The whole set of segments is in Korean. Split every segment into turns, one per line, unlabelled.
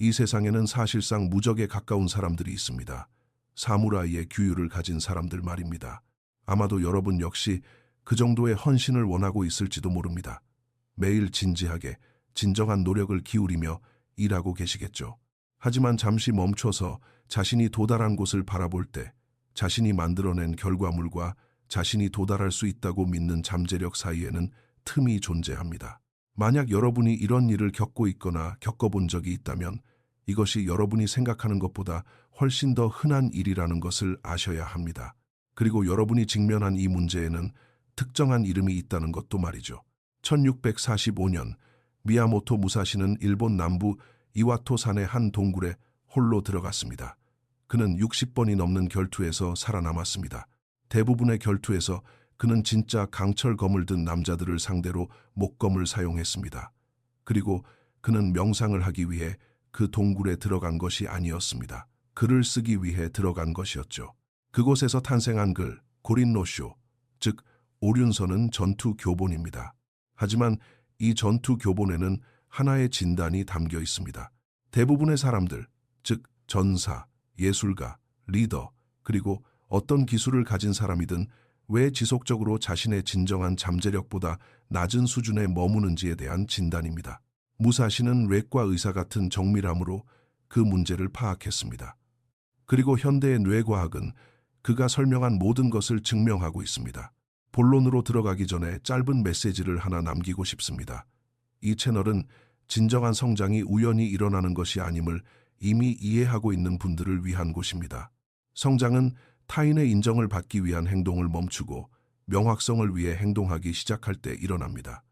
이 세상에는 사실상 무적에 가까운 사람들이 있습니다. 사무라이의 규율을 가진 사람들 말입니다. 아마도 여러분 역시 그 정도의 헌신을 원하고 있을지도 모릅니다. 매일 진지하게 진정한 노력을 기울이며 일하고 계시겠죠. 하지만 잠시 멈춰서 자신이 도달한 곳을 바라볼 때 자신이 만들어낸 결과물과 자신이 도달할 수 있다고 믿는 잠재력 사이에는 틈이 존재합니다. 만약 여러분이 이런 일을 겪고 있거나 겪어본 적이 있다면 이것이 여러분이 생각하는 것보다 훨씬 더 흔한 일이라는 것을 아셔야 합니다. 그리고 여러분이 직면한 이 문제에는 특정한 이름이 있다는 것도 말이죠. 1645년 미야모토 무사시는 일본 남부 이와토 산의 한 동굴에 홀로 들어갔습니다. 그는 60번이 넘는 결투에서 살아남았습니다. 대부분의 결투에서 그는 진짜 강철검을 든 남자들을 상대로 목검을 사용했습니다. 그리고 그는 명상을 하기 위해 그 동굴에 들어간 것이 아니었습니다. 글을 쓰기 위해 들어간 것이었죠. 그곳에서 탄생한 글, 고린노쇼, 즉 오륜서는 전투 교본입니다. 하지만 이 전투 교본에는 하나의 진단이 담겨 있습니다. 대부분의 사람들, 즉 전사, 예술가, 리더, 그리고 어떤 기술을 가진 사람이든 왜 지속적으로 자신의 진정한 잠재력보다 낮은 수준에 머무는지에 대한 진단입니다. 무사시는 뇌과 의사 같은 정밀함으로 그 문제를 파악했습니다. 그리고 현대의 뇌과학은 그가 설명한 모든 것을 증명하고 있습니다. 본론으로 들어가기 전에 짧은 메시지를 하나 남기고 싶습니다. 이 채널은 진정한 성장이 우연히 일어나는 것이 아님을 이미 이해하고 있는 분들을 위한 곳입니다. 성장은 타인의 인정을 받기 위한 행동을 멈추고 명확성을 위해 행동하기 시작할 때 일어납니다.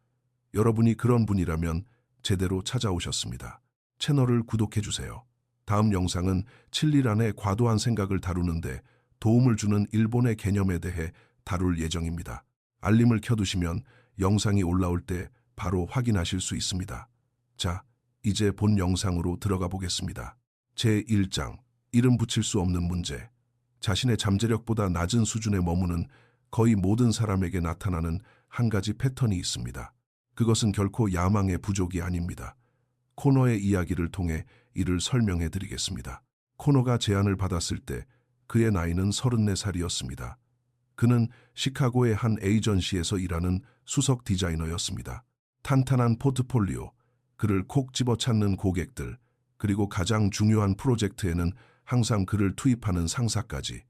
여러분이 그런 분이라면 제대로 찾아오셨습니다. 채널을 구독해주세요. 다음 영상은 칠리란의 과도한 생각을 다루는데 도움을 주는 일본의 개념에 대해 다룰 예정입니다. 알림을 켜두시면 영상이 올라올 때 바로 확인하실 수 있습니다. 자, 이제 본 영상으로 들어가 보겠습니다. 제1장, 이름 붙일 수 없는 문제. 자신의 잠재력보다 낮은 수준에 머무는 거의 모든 사람에게 나타나는 한 가지 패턴이 있습니다. 그것은 결코 야망의 부족이 아닙니다. 코노의 이야기를 통해 이를 설명해 드리겠습니다. 코노가 제안을 받았을 때 그의 나이는 34살이었습니다. 그는 시카고의 한 에이전시에서 일하는 수석 디자이너였습니다. 탄탄한 포트폴리오, 그를 콕 집어찾는 고객들, 그리고 가장 중요한 프로젝트에는 항상 그를 투입하는 상사까지.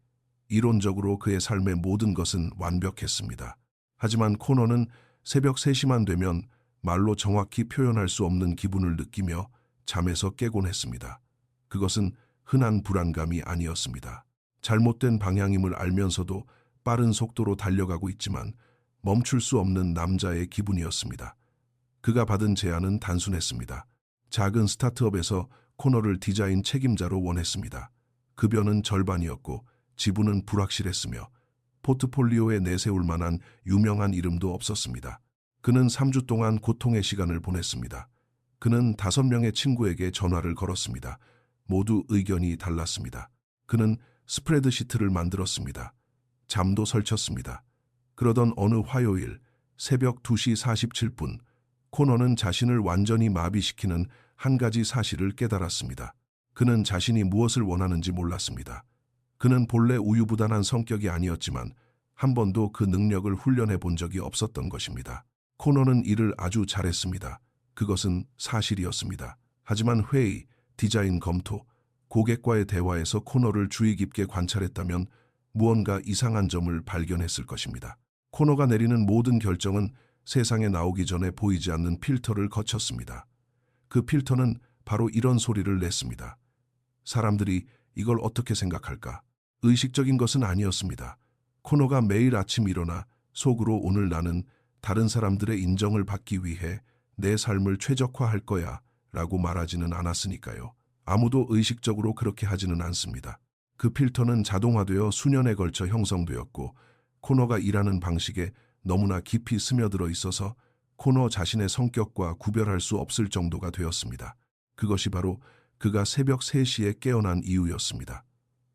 이론적으로 그의 삶의 모든 것은 완벽했습니다. 하지만 코노는 새벽 3시만 되면 말로 정확히 표현할 수 없는 기분을 느끼며 잠에서 깨곤 했습니다. 그것은 흔한 불안감이 아니었습니다. 잘못된 방향임을 알면서도 빠른 속도로 달려가고 있지만 멈출 수 없는 남자의 기분이었습니다. 그가 받은 제안은 단순했습니다. 작은 스타트업에서 코노를 디자인 책임자로 원했습니다. 급여는 절반이었고 지분은 불확실했으며 포트폴리오에 내세울 만한 유명한 이름도 없었습니다. 그는 3주 동안 고통의 시간을 보냈습니다. 그는 5명의 친구에게 전화를 걸었습니다. 모두 의견이 달랐습니다. 그는 스프레드시트를 만들었습니다. 잠도 설쳤습니다. 그러던 어느 화요일 새벽 2시 47분 코노는 자신을 완전히 마비시키는 한 가지 사실을 깨달았습니다. 그는 자신이 무엇을 원하는지 몰랐습니다. 그는 본래 우유부단한 성격이 아니었지만 한 번도 그 능력을 훈련해 본 적이 없었던 것입니다. 코노는 일을 아주 잘했습니다. 그것은 사실이었습니다. 하지만 회의, 디자인 검토, 고객과의 대화에서 코노를 주의 깊게 관찰했다면 무언가 이상한 점을 발견했을 것입니다. 코노가 내리는 모든 결정은 세상에 나오기 전에 보이지 않는 필터를 거쳤습니다. 그 필터는 바로 이런 소리를 냈습니다. 사람들이 이걸 어떻게 생각할까? 의식적인 것은 아니었습니다. 코노가 매일 아침 일어나 속으로 오늘 나는 다른 사람들의 인정을 받기 위해 내 삶을 최적화할 거야 라고 말하지는 않았으니까요. 아무도 의식적으로 그렇게 하지는 않습니다. 그 필터는 자동화되어 수년에 걸쳐 형성되었고 코노가 일하는 방식에 너무나 깊이 스며들어 있어서 코노 자신의 성격과 구별할 수 없을 정도가 되었습니다. 그것이 바로 그가 새벽 3시에 깨어난 이유였습니다.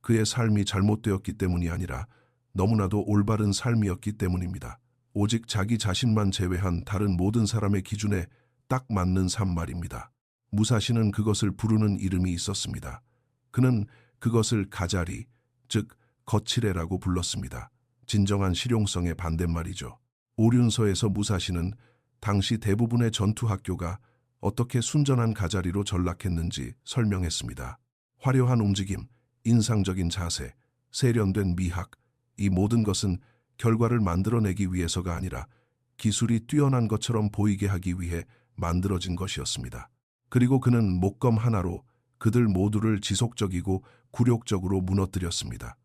그의 삶이 잘못되었기 때문이 아니라 너무나도 올바른 삶이었기 때문입니다. 오직 자기 자신만 제외한 다른 모든 사람의 기준에 딱 맞는 삶 말입니다. 무사시는 그것을 부르는 이름이 있었습니다. 그는 그것을 가자리, 즉 거칠애라고 불렀습니다. 진정한 실용성의 반대말이죠. 오륜서에서 무사시는 당시 대부분의 전투 학교가 어떻게 순전한 가자리로 전락했는지 설명했습니다. 화려한 움직임, 인상적인 자세, 세련된 미학, 이 모든 것은 결과를 만들어내기 위해서가 아니라 기술이 뛰어난 것처럼 보이게 하기 위해 만들어진 것이었습니다. 그리고 그는 목검 하나로 그들 모두를 지속적이고 굴욕적으로 무너뜨렸습니다.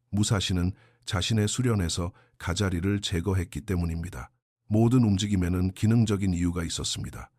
무사시는 자신의 수련에서 가자리를 제거했기 때문입니다. 모든 움직임에는 기능적인 이유가 있었습니다.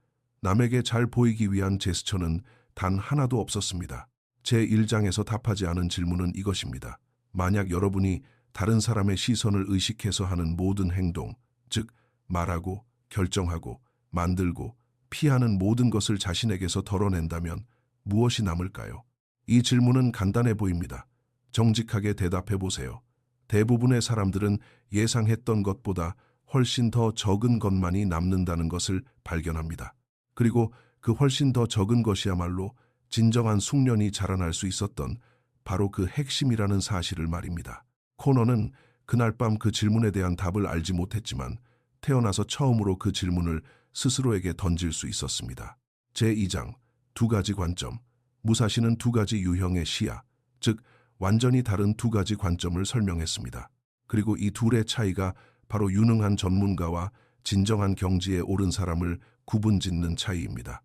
남에게 잘 보이기 위한 제스처는 단 하나도 없었습니다. 제1장에서 답하지 않은 질문은 이것입니다. 만약 여러분이 다른 사람의 시선을 의식해서 하는 모든 행동, 즉 말하고, 결정하고, 만들고, 피하는 모든 것을 자신에게서 덜어낸다면 무엇이 남을까요? 이 질문은 간단해 보입니다. 정직하게 대답해 보세요. 대부분의 사람들은 예상했던 것보다 훨씬 더 적은 것만이 남는다는 것을 발견합니다. 그리고 그 훨씬 더 적은 것이야말로 진정한 숙련이 자라날 수 있었던 바로 그 핵심이라는 사실을 말입니다. 코너는 그날 밤 그 질문에 대한 답을 알지 못했지만 태어나서 처음으로 그 질문을 스스로에게 던질 수 있었습니다. 제2장, 두 가지 관점. 무사시는 두 가지 유형의 시야, 즉 완전히 다른 두 가지 관점을 설명했습니다. 그리고 이 둘의 차이가 바로 유능한 전문가와 진정한 경지에 오른 사람을 구분짓는 차이입니다.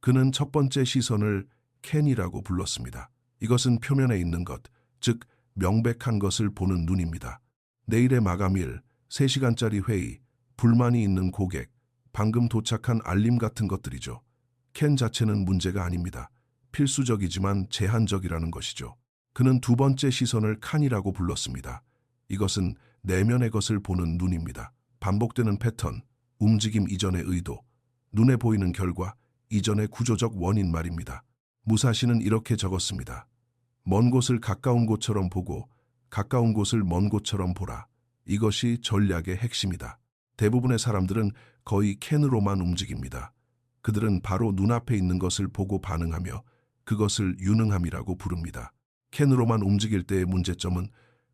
그는 첫 번째 시선을 캔이라고 불렀습니다. 이것은 표면에 있는 것, 즉 명백한 것을 보는 눈입니다. 내일의 마감일, 3시간짜리 회의, 불만이 있는 고객, 방금 도착한 알림 같은 것들이죠. 캔 자체는 문제가 아닙니다. 필수적이지만 제한적이라는 것이죠. 그는 두 번째 시선을 칸이라고 불렀습니다. 이것은 내면의 것을 보는 눈입니다. 반복되는 패턴, 움직임 이전의 의도, 눈에 보이는 결과, 이전의 구조적 원인 말입니다. 무사시는 이렇게 적었습니다. 먼 곳을 가까운 곳처럼 보고 가까운 곳을 먼 곳처럼 보라. 이것이 전략의 핵심이다. 대부분의 사람들은 거의 캔으로만 움직입니다. 그들은 바로 눈앞에 있는 것을 보고 반응하며 그것을 유능함이라고 부릅니다. 캔으로만 움직일 때의 문제점은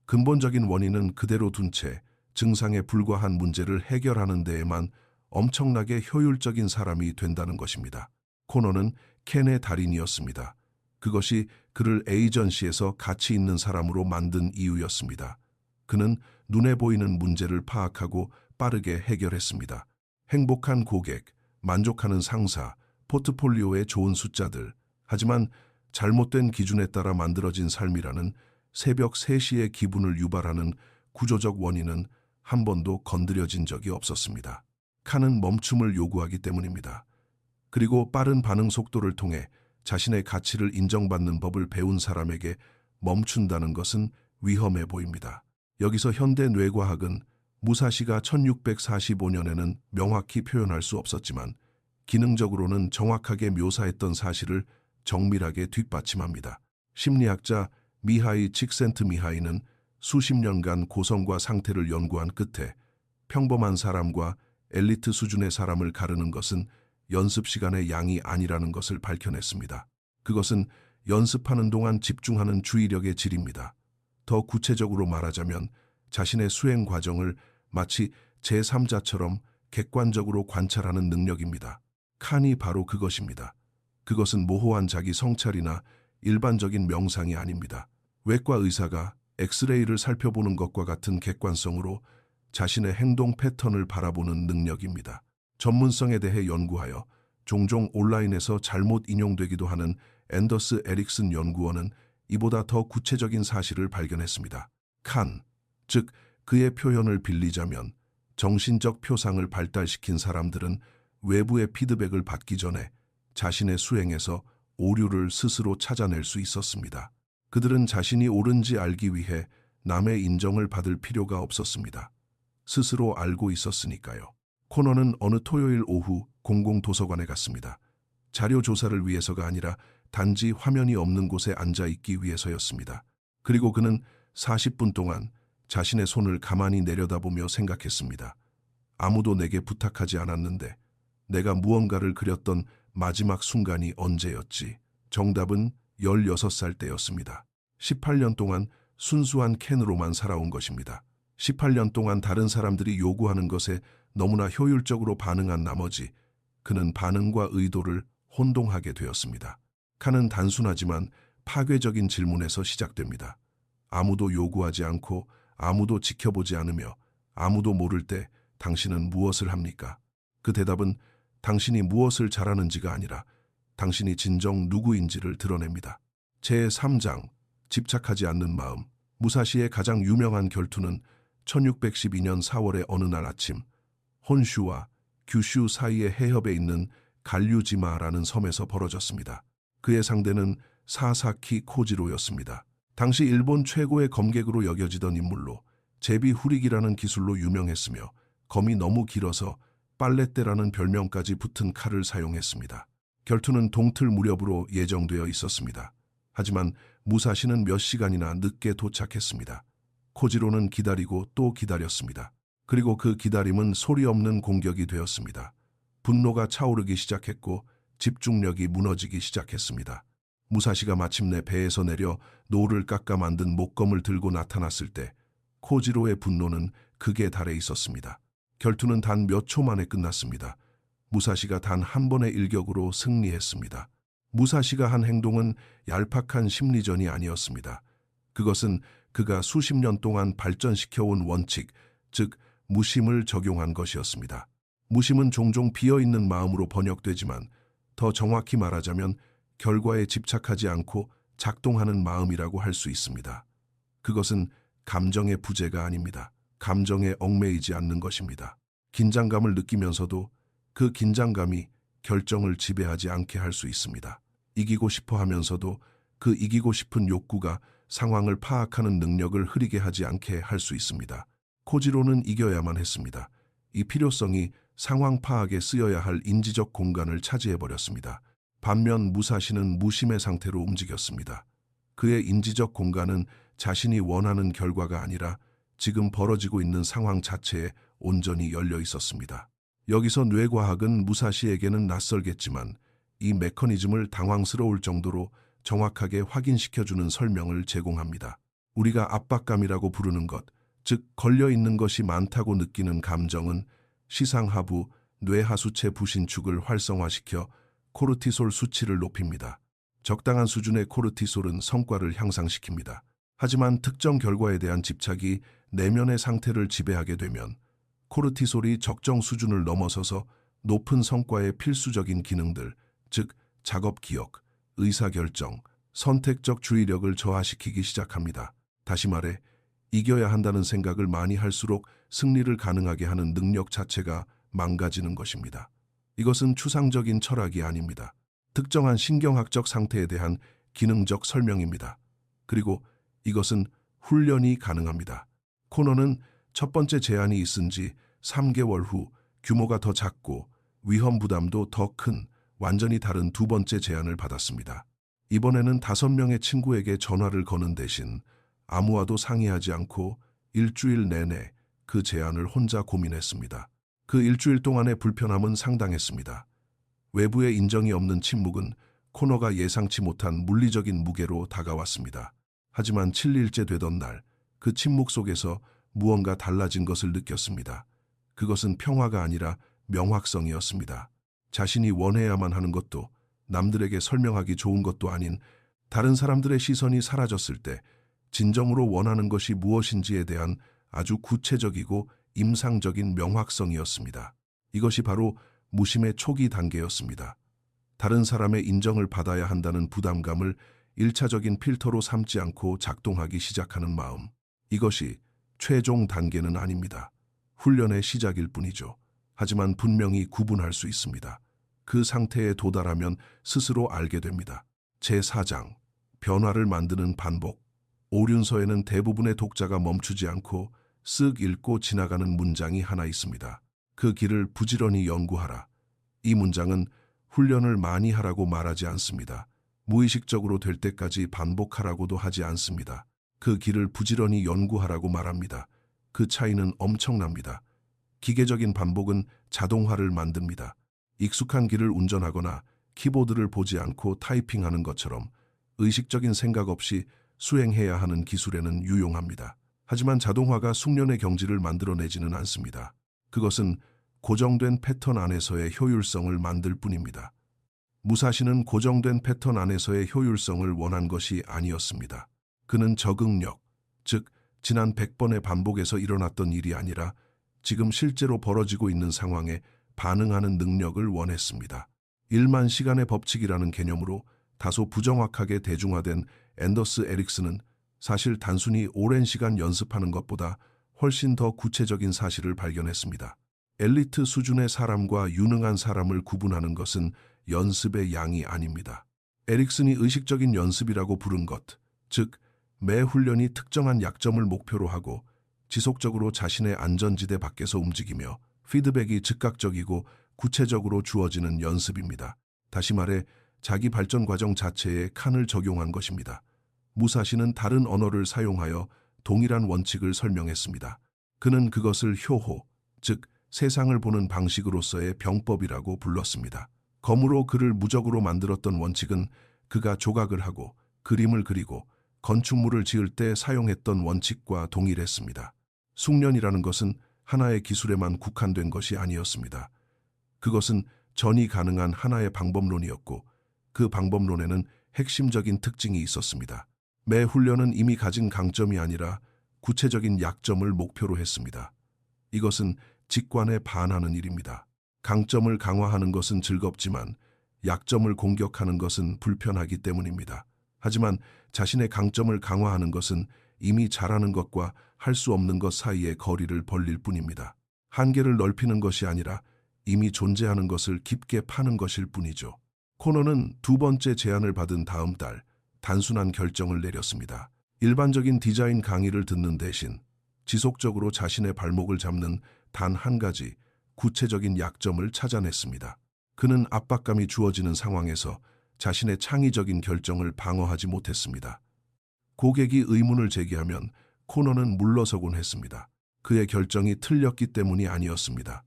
근본적인 원인은 그대로 둔 채 증상에 불과한 문제를 해결하는 데에만 엄청나게 효율적인 사람이 된다는 것입니다. 코너는 캔의 달인이었습니다. 그것이 그를 에이전시에서 가치 있는 사람으로 만든 이유였습니다. 그는 눈에 보이는 문제를 파악하고 빠르게 해결했습니다. 행복한 고객, 만족하는 상사, 포트폴리오의 좋은 숫자들, 하지만 잘못된 기준에 따라 만들어진 삶이라는 새벽 3시의 기분을 유발하는 구조적 원인은 한 번도 건드려진 적이 없었습니다. 칸은 멈춤을 요구하기 때문입니다. 그리고 빠른 반응 속도를 통해 자신의 가치를 인정받는 법을 배운 사람에게 멈춘다는 것은 위험해 보입니다. 여기서 현대 뇌과학은 무사시가 1645년에는 명확히 표현할 수 없었지만 기능적으로는 정확하게 묘사했던 사실을 정밀하게 뒷받침합니다. 심리학자 미하이 칙센트미하이는 수십 년간 고성과 상태를 연구한 끝에 평범한 사람과 엘리트 수준의 사람을 가르는 것은 연습 시간의 양이 아니라는 것을 밝혀냈습니다. 그것은 연습하는 동안 집중하는 주의력의 질입니다. 더 구체적으로 말하자면 자신의 수행 과정을 마치 제3자처럼 객관적으로 관찰하는 능력입니다. 칸이 바로 그것입니다. 그것은 모호한 자기 성찰이나 일반적인 명상이 아닙니다. 외과 의사가 엑스레이를 살펴보는 것과 같은 객관성으로 자신의 행동 패턴을 바라보는 능력입니다. 전문성에 대해 연구하여 종종 온라인에서 잘못 인용되기도 하는 앤더스 에릭슨 연구원은 이보다 더 구체적인 사실을 발견했습니다. 칸, 즉 그의 표현을 빌리자면 정신적 표상을 발달시킨 사람들은 외부의 피드백을 받기 전에 자신의 수행에서 오류를 스스로 찾아낼 수 있었습니다. 그들은 자신이 옳은지 알기 위해 남의 인정을 받을 필요가 없었습니다. 스스로 알고 있었으니까요. 코너는 어느 토요일 오후 공공도서관에 갔습니다. 자료 조사를 위해서가 아니라 단지 화면이 없는 곳에 앉아 있기 위해서였습니다. 그리고 그는 40분 동안 자신의 손을 가만히 내려다보며 생각했습니다. 아무도 내게 부탁하지 않았는데 내가 무언가를 그렸던 마지막 순간이 언제였지? 정답은 16살 때였습니다. 18년 동안 순수한 캔으로만 살아온 것입니다. 18년 동안 다른 사람들이 요구하는 것에 너무나 효율적으로 반응한 나머지 그는 반응과 의도를 혼동하게 되었습니다. 칸은 단순하지만 파괴적인 질문에서 시작됩니다. 아무도 요구하지 않고 아무도 지켜보지 않으며 아무도 모를 때 당신은 무엇을 합니까? 그 대답은 당신이 무엇을 잘하는지가 아니라 당신이 진정 누구인지를 드러냅니다. 제3장 집착하지 않는 마음. 무사시의 가장 유명한 결투는 1612년 4월의 어느 날 아침 혼슈와 규슈 사이의 해협에 있는 갈류지마라는 섬에서 벌어졌습니다. 그의 상대는 사사키 코지로였습니다. 당시 일본 최고의 검객으로 여겨지던 인물로 제비 후리기라는 기술로 유명했으며 검이 너무 길어서 빨랫대라는 별명까지 붙은 칼을 사용했습니다. 결투는 동틀 무렵으로 예정되어 있었습니다. 하지만 무사시는 몇 시간이나 늦게 도착했습니다. 코지로는 기다리고 또 기다렸습니다. 그리고 그 기다림은 소리 없는 공격이 되었습니다. 분노가 차오르기 시작했고 집중력이 무너지기 시작했습니다. 무사시가 마침내 배에서 내려 노를 깎아 만든 목검을 들고 나타났을 때 코지로의 분노는 극에 달해 있었습니다. 결투는 단 몇 초 만에 끝났습니다. 무사시가 단 한 번의 일격으로 승리했습니다. 무사시가 한 행동은 얄팍한 심리전이 아니었습니다. 그것은 그가 수십 년 동안 발전시켜온 원칙, 즉 무심을 적용한 것이었습니다. 무심은 종종 비어있는 마음으로 번역되지만 더 정확히 말하자면 결과에 집착하지 않고 작동하는 마음이라고 할 수 있습니다. 그것은 감정의 부재가 아닙니다. 감정에 얽매이지 않는 것입니다. 긴장감을 느끼면서도 그 긴장감이 결정을 지배하지 않게 할 수 있습니다. 이기고 싶어 하면서도 그 이기고 싶은 욕구가 상황을 파악하는 능력을 흐리게 하지 않게 할 수 있습니다. 코지로는 이겨야만 했습니다. 이 필요성이 상황 파악에 쓰여야 할 인지적 공간을 차지해버렸습니다. 반면 무사시는 무심의 상태로 움직였습니다. 그의 인지적 공간은 자신이 원하는 결과가 아니라 지금 벌어지고 있는 상황 자체에 온전히 열려 있었습니다. 여기서 뇌과학은 무사시에게는 낯설겠지만 이 메커니즘을 당황스러울 정도로 정확하게 확인시켜주는 설명을 제공합니다. 우리가 압박감이라고 부르는 것, 즉 걸려있는 것이 많다고 느끼는 감정은 시상하부 뇌하수체 부신축을 활성화시켜 코르티솔 수치를 높입니다. 적당한 수준의 코르티솔은 성과를 향상시킵니다. 하지만 특정 결과에 대한 집착이 내면의 상태를 지배하게 되면 코르티솔이 적정 수준을 넘어서서 높은 성과의 필수적인 기능들, 즉 작업 기억, 의사결정, 선택적 주의력을 저하시키기 시작합니다. 다시 말해 이겨야 한다는 생각을 많이 할수록 승리를 가능하게 하는 능력 자체가 망가지는 것입니다. 이것은 추상적인 철학이 아닙니다. 특정한 신경학적 상태에 대한 기능적 설명입니다. 그리고 이것은 훈련이 가능합니다. 코너는 첫 번째 제안이 있은 지 3개월 후 규모가 더 작고 위험 부담도 더 큰 완전히 다른 두 번째 제안을 받았습니다. 이번에는 5명의 친구에게 전화를 거는 대신 아무와도 상의하지 않고 일주일 내내 그 제안을 혼자 고민했습니다. 그 일주일 동안의 불편함은 상당했습니다. 외부의 인정이 없는 침묵은 코너가 예상치 못한 물리적인 무게로 다가왔습니다. 하지만 7일째 되던 날, 그 침묵 속에서 무언가 달라진 것을 느꼈습니다. 그것은 평화가 아니라 명확성이었습니다. 자신이 원해야만 하는 것도 남들에게 설명하기 좋은 것도 아닌 다른 사람들의 시선이 사라졌을 때 진정으로 원하는 것이 무엇인지에 대한 아주 구체적이고 임상적인 명확성이었습니다. 이것이 바로 무심의 초기 단계였습니다. 다른 사람의 인정을 받아야 한다는 부담감을 1차적인 필터로 삼지 않고 작동하기 시작하는 마음. 이것이 최종 단계는 아닙니다. 훈련의 시작일 뿐이죠. 하지만 분명히 구분할 수 있습니다. 그 상태에 도달하면 스스로 알게 됩니다. 제4장, 변화를 만드는 반복. 오륜서에는 대부분의 독자가 멈추지 않고 쓱 읽고 지나가는 문장이 하나 있습니다. 그 길을 부지런히 연구하라. 이 문장은 훈련을 많이 하라고 말하지 않습니다. 무의식적으로 될 때까지 반복하라고도 하지 않습니다. 그 길을 부지런히 연구하라고 말합니다. 그 차이는 엄청납니다. 기계적인 반복은 자동화를 만듭니다. 익숙한 길을 운전하거나 키보드를 보지 않고 타이핑하는 것처럼 의식적인 생각 없이 수행해야 하는 기술에는 유용합니다. 하지만 자동화가 숙련의 경지를 만들어내지는 않습니다. 그것은 고정된 패턴 안에서의 효율성을 만들 뿐입니다. 무사시는 고정된 패턴 안에서의 효율성을 원한 것이 아니었습니다. 그는 적응력, 즉 지난 100번의 반복에서 일어났던 일이 아니라 지금 실제로 벌어지고 있는 상황에 반응하는 능력을 원했습니다. 1만 시간의 법칙이라는 개념으로 다소 부정확하게 대중화된 앤더스 에릭슨은 사실 단순히 오랜 시간 연습하는 것보다 훨씬 더 구체적인 사실을 발견했습니다. 엘리트 수준의 사람과 유능한 사람을 구분하는 것은 연습의 양이 아닙니다. 에릭슨이 의식적인 연습이라고 부른 것, 즉 매 훈련이 특정한 약점을 목표로 하고 지속적으로 자신의 안전지대 밖에서 움직이며 피드백이 즉각적이고 구체적으로 주어지는 연습입니다. 다시 말해 자기 발전 과정 자체에 칸을 적용한 것입니다. 무사시는 다른 언어를 사용하여 동일한 원칙을 설명했습니다. 그는 그것을 효호, 즉 세상을 보는 방식으로서의 병법이라고 불렀습니다. 검으로 글을 무적으로 만들었던 원칙은 그가 조각을 하고 그림을 그리고 건축물을 지을 때 사용했던 원칙과 동일했습니다. 숙련이라는 것은 하나의 기술에만 국한된 것이 아니었습니다. 그것은 전이 가능한 하나의 방법론이었고 그 방법론에는 핵심적인 특징이 있었습니다. 매 훈련은 이미 가진 강점이 아니라 구체적인 약점을 목표로 했습니다. 이것은 직관에 반하는 일입니다. 강점을 강화하는 것은 즐겁지만 약점을 공격하는 것은 불편하기 때문입니다. 하지만 자신의 강점을 강화하는 것은 이미 잘하는 것과 할 수 없는 것 사이의 거리를 벌릴 뿐입니다. 한계를 넓히는 것이 아니라 이미 존재하는 것을 깊게 파는 것일 뿐이죠. 코너는 두 번째 제안을 받은 다음 달 단순한 결정을 내렸습니다. 일반적인 디자인 강의를 듣는 대신 지속적으로 자신의 발목을 잡는 단 한 가지 구체적인 약점을 찾아냈습니다. 그는 압박감이 주어지는 상황에서 자신의 창의적인 결정을 방어하지 못했습니다. 고객이 의문을 제기하면 코너는 물러서곤 했습니다. 그의 결정이 틀렸기 때문이 아니었습니다.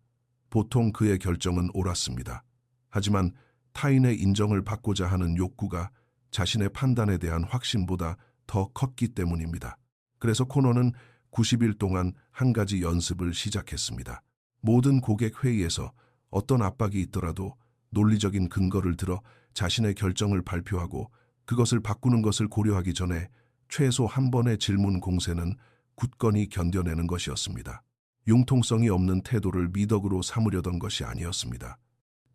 보통 그의 결정은 옳았습니다. 하지만 타인의 인정을 받고자 하는 욕구가 자신의 판단에 대한 확신보다 더 컸기 때문입니다. 그래서 코너는 90일 동안 한 가지 연습을 시작했습니다. 모든 고객 회의에서 어떤 압박이 있더라도 논리적인 근거를 들어 자신의 결정을 발표하고 그것을 바꾸는 것을 고려하기 전에 최소 한 번의 질문 공세는 굳건히 견뎌내는 것이었습니다. 융통성이 없는 태도를 미덕으로 삼으려던 것이 아니었습니다.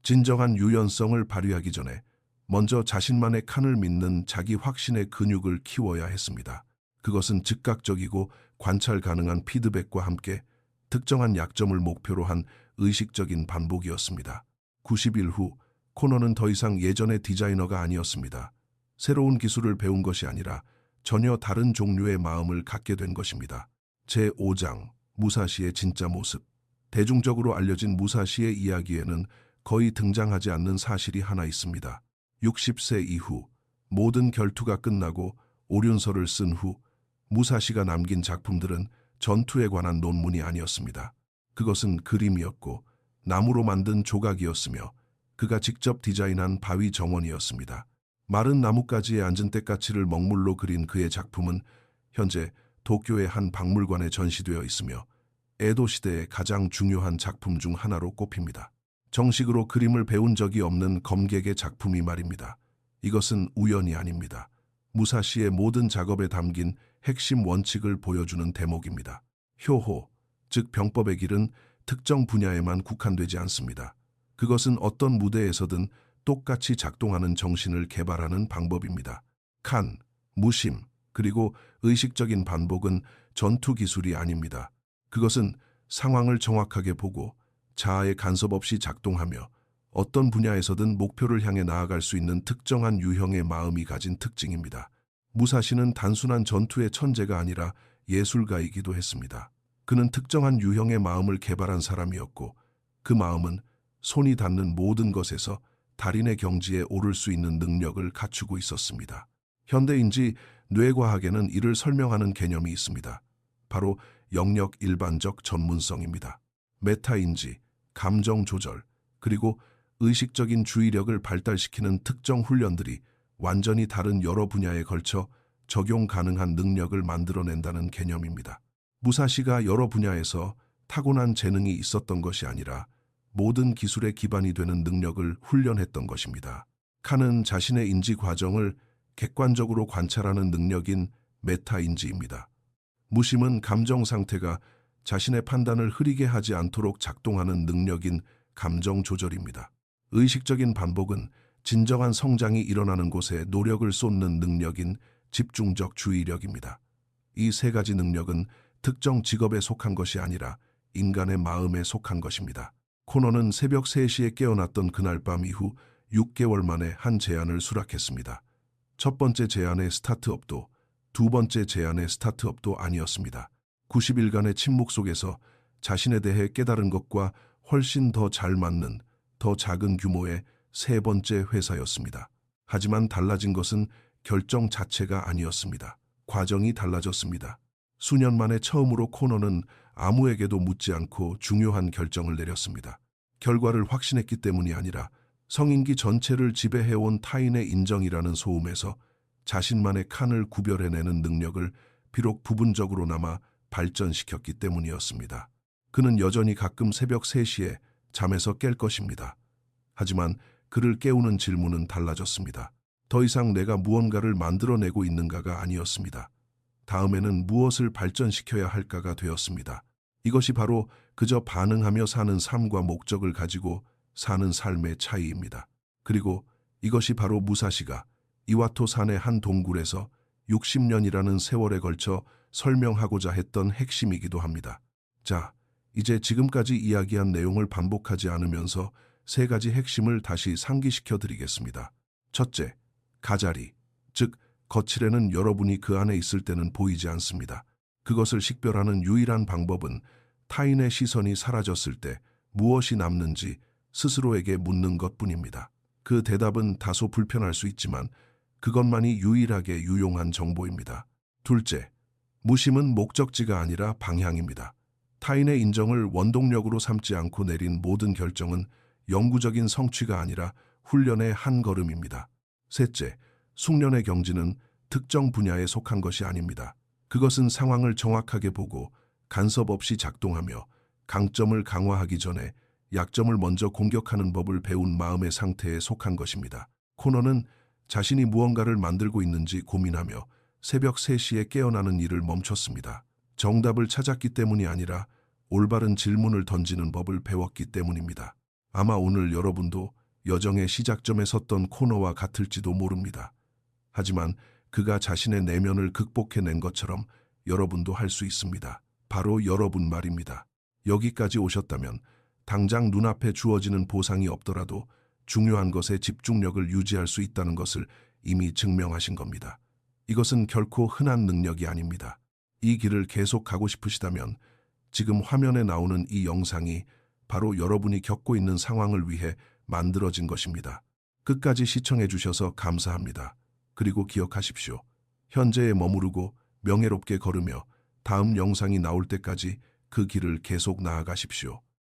진정한 유연성을 발휘하기 전에 먼저 자신만의 칸을 믿는 자기 확신의 근육을 키워야 했습니다. 그것은 즉각적이고 관찰 가능한 피드백과 함께 특정한 약점을 목표로 한 의식적인 반복이었습니다. 90일 후 코너는 더 이상 예전의 디자이너가 아니었습니다. 새로운 기술을 배운 것이 아니라 전혀 다른 종류의 마음을 갖게 된 것입니다. 제5장 무사시의 진짜 모습. 대중적으로 알려진 무사시의 이야기에는 거의 등장하지 않는 사실이 하나 있습니다. 60세 이후 모든 결투가 끝나고 오륜서를 쓴 후 무사시가 남긴 작품들은 전투에 관한 논문이 아니었습니다. 그것은 그림이었고 나무로 만든 조각이었으며 그가 직접 디자인한 바위 정원이었습니다. 마른 나뭇가지에 앉은 때까치를 먹물로 그린 그의 작품은 현재 도쿄의 한 박물관에 전시되어 있으며 에도 시대의 가장 중요한 작품 중 하나로 꼽힙니다. 정식으로 그림을 배운 적이 없는 검객의 작품이 말입니다. 이것은 우연이 아닙니다. 무사시의 모든 작업에 담긴 핵심 원칙을 보여주는 대목입니다. 효호, 즉 병법의 길은 특정 분야에만 국한되지 않습니다. 그것은 어떤 무대에서든 똑같이 작동하는 정신을 개발하는 방법입니다. 칸, 무심, 그리고 의식적인 반복은 전투 기술이 아닙니다. 그것은 상황을 정확하게 보고 자아의 간섭 없이 작동하며 어떤 분야에서든 목표를 향해 나아갈 수 있는 특정한 유형의 마음이 가진 특징입니다. 무사시는 단순한 전투의 천재가 아니라 예술가이기도 했습니다. 그는 특정한 유형의 마음을 개발한 사람이었고 그 마음은 손이 닿는 모든 것에서 달인의 경지에 오를 수 있는 능력을 갖추고 있었습니다. 현대인지 뇌과학에는 이를 설명하는 개념이 있습니다. 바로 영역 일반적 전문성입니다. 메타인지, 감정 조절, 그리고 의식적인 주의력을 발달시키는 특정 훈련들이 완전히 다른 여러 분야에 걸쳐 적용 가능한 능력을 만들어낸다는 개념입니다. 무사시가 여러 분야에서 타고난 재능이 있었던 것이 아니라 모든 기술의 기반이 되는 능력을 훈련했던 것입니다. 칸은 자신의 인지 과정을 객관적으로 관찰하는 능력인 메타인지입니다. 무심은 감정 상태가 자신의 판단을 흐리게 하지 않도록 작동하는 능력인 감정 조절입니다. 의식적인 반복은 진정한 성장이 일어나는 곳에 노력을 쏟는 능력인 집중적 주의력입니다. 이 세 가지 능력은 특정 직업에 속한 것이 아니라 인간의 마음에 속한 것입니다. 코너는 새벽 3시에 깨어났던 그날 밤 이후 6개월 만에 한 제안을 수락했습니다. 첫 번째 제안의 스타트업도 두 번째 제안의 스타트업도 아니었습니다. 90일간의 침묵 속에서 자신에 대해 깨달은 것과 훨씬 더 잘 맞는 더 작은 규모의 세 번째 회사였습니다. 하지만 달라진 것은 결정 자체가 아니었습니다. 과정이 달라졌습니다. 수년 만에 처음으로 코너는 아무에게도 묻지 않고 중요한 결정을 내렸습니다. 결과를 확신했기 때문이 아니라 성인기 전체를 지배해온 타인의 인정이라는 소음에서 자신만의 칸을 구별해내는 능력을 비록 부분적으로나마 발전시켰기 때문이었습니다. 그는 여전히 가끔 새벽 3시에 잠에서 깰 것입니다. 하지만 그를 깨우는 질문은 달라졌습니다. 더 이상 내가 무언가를 만들어내고 있는가가 아니었습니다. 다음에는 무엇을 발전시켜야 할까가 되었습니다. 이것이 바로 그저 반응하며 사는 삶과 목적을 가지고 사는 삶의 차이입니다. 그리고 이것이 바로 무사시가 이와토 산의 한 동굴에서 60년이라는 세월에 걸쳐 설명하고자 했던 핵심이기도 합니다. 자, 이제 지금까지 이야기한 내용을 반복하지 않으면서 세 가지 핵심을 다시 상기시켜 드리겠습니다. 첫째, 가자리, 즉 거칠에는 여러분이 그 안에 있을 때는 보이지 않습니다. 그것을 식별하는 유일한 방법은 타인의 시선이 사라졌을 때 무엇이 남는지 스스로에게 묻는 것뿐입니다. 그 대답은 다소 불편할 수 있지만 그것만이 유일하게 유용한 정보입니다. 둘째, 무심은 목적지가 아니라 방향입니다. 타인의 인정을 원동력으로 삼지 않고 내린 모든 결정은 영구적인 성취가 아니라 훈련의 한 걸음입니다. 셋째, 숙련의 경지는 특정 분야에 속한 것이 아닙니다. 그것은 상황을 정확하게 보고 간섭 없이 작동하며 강점을 강화하기 전에 약점을 먼저 공격하는 법을 배운 마음의 상태에 속한 것입니다. 코너는 자신이 무언가를 만들고 있는지 고민하며 새벽 3시에 깨어나는 일을 멈췄습니다. 정답을 찾았기 때문이 아니라 올바른 질문을 던지는 법을 배웠기 때문입니다. 아마 오늘 여러분도 여정의 시작점에 섰던 코너와 같을지도 모릅니다. 하지만 그가 자신의 내면을 극복해낸 것처럼 여러분도 할 수 있습니다. 바로 여러분 말입니다. 여기까지 오셨다면 당장 눈앞에 주어지는 보상이 없더라도 중요한 것에 집중력을 유지할 수 있다는 것을 이미 증명하신 겁니다. 이것은 결코 흔한 능력이 아닙니다. 이 길을 계속 가고 싶으시다면 지금 화면에 나오는 이 영상이 바로 여러분이 겪고 있는 상황을 위해 만들어진 것입니다. 끝까지 시청해 주셔서 감사합니다. 그리고 기억하십시오. 현재에 머무르고 명예롭게 걸으며 다음 영상이 나올 때까지 그 길을 계속 나아가십시오.